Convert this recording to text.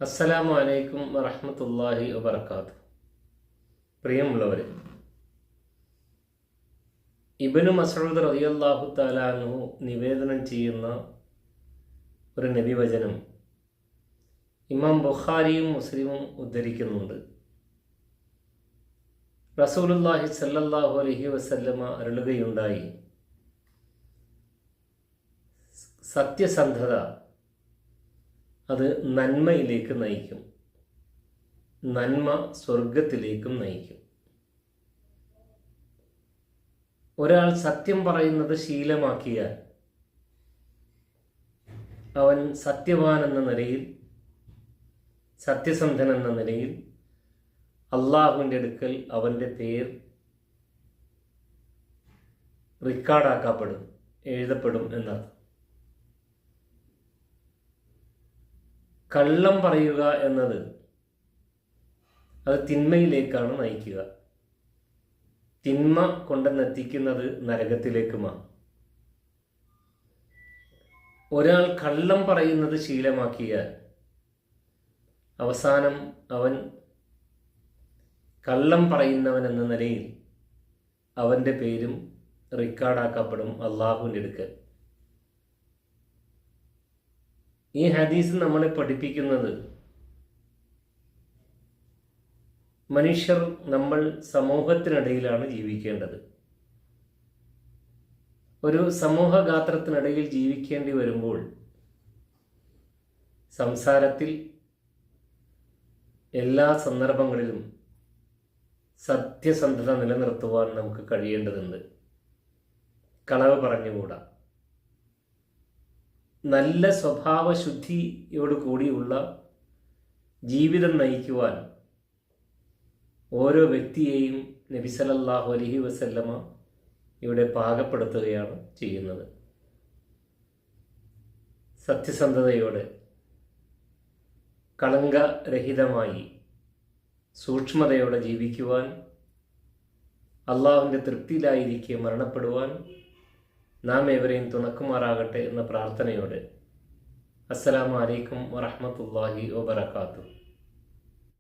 അസ്സലാമു അലൈക്കും വറഹ്മത്തുള്ളാഹി വബറകാതുഹു. പ്രിയമുള്ളവരെ, ഇബ്നു മസ്ഊദ് റളിയല്ലാഹു തആല അൻഹു നിവേദനം ചെയ്യുന്ന ഒരു നബിവചനം ഇമാം ബുഖാരിയും മുസ്ലിമും ഉദ്ധരിക്കുന്നുണ്ട്. റസൂലുള്ളാഹി സ്വല്ലല്ലാഹു അലൈഹി വസല്ലമ അരുളുകയുണ്ടായി, സത്യസന്ധത അത് നന്മയിലേക്ക് നയിക്കും, നന്മ സ്വർഗത്തിലേക്കും നയിക്കും. ഒരാൾ സത്യം പറയുന്നത് ശീലമാക്കിയാൽ അവൻ സത്യവാൻ എന്ന നിലയിൽ, സത്യസന്ധൻ എന്ന നിലയിൽ അള്ളാഹുവിൻ്റെ അടുക്കൽ അവൻ്റെ പേർ റെക്കോർഡാക്കപ്പെടും, എഴുതപ്പെടും എന്നർത്ഥം. കള്ളം പറയുക എന്നത് അത് തിന്മയിലേക്കാണ് നയിക്കുക. തിന്മ കൊണ്ടെന്നെത്തിക്കുന്നത് നരകത്തിലേക്കുമാണ്. ഒരാൾ കള്ളം പറയുന്നത് ശീലമാക്കിയാൽ അവസാനം അവൻ കള്ളം പറയുന്നവൻ എന്ന നിലയിൽ അവൻ്റെ പേരും റെക്കോർഡാക്കപ്പെടും അള്ളാഹുവിൻ്റെ അടുക്കൽ. ഈ ഹദീസ് നമ്മളെ പഠിപ്പിക്കുന്നത്, മനുഷ്യർ നമ്മൾ സമൂഹത്തിനിടയിലാണ് ജീവിക്കേണ്ടത്. ഒരു സമൂഹഗാത്രത്തിനിടയിൽ ജീവിക്കേണ്ടി വരുമ്പോൾ സംസാരത്തിൽ എല്ലാ സന്ദർഭങ്ങളിലും സത്യസന്ധത നിലനിർത്തുവാൻ നമുക്ക് കഴിയേണ്ടതുണ്ട്. കളവ് പറഞ്ഞുകൂടാ. നല്ല സ്വഭാവശുദ്ധിയോട് കൂടിയുള്ള ജീവിതം നയിക്കുവാൻ ഓരോ വ്യക്തിയെയും നബി സല്ലല്ലാഹു അലൈഹി വസല്ലമ ഇവിടെ പാകപ്പെടുത്തുകയാണ് ചെയ്യുന്നത്. സത്യസന്ധതയോടെ, കളങ്കരഹിതമായി, സൂക്ഷ്മതയോടെ ജീവിക്കുവാൻ, അള്ളാഹുവിൻ്റെ തൃപ്തിയിലായിരിക്കെ മരണപ്പെടുവാൻ നാം ഏവരെയും തുണക്കുമാറാകട്ടെ എന്ന പ്രാർത്ഥനയോടെ അസ്സലാമു അലൈക്കും വറഹ്മത്തുള്ളാഹി വബറകാതുഹു.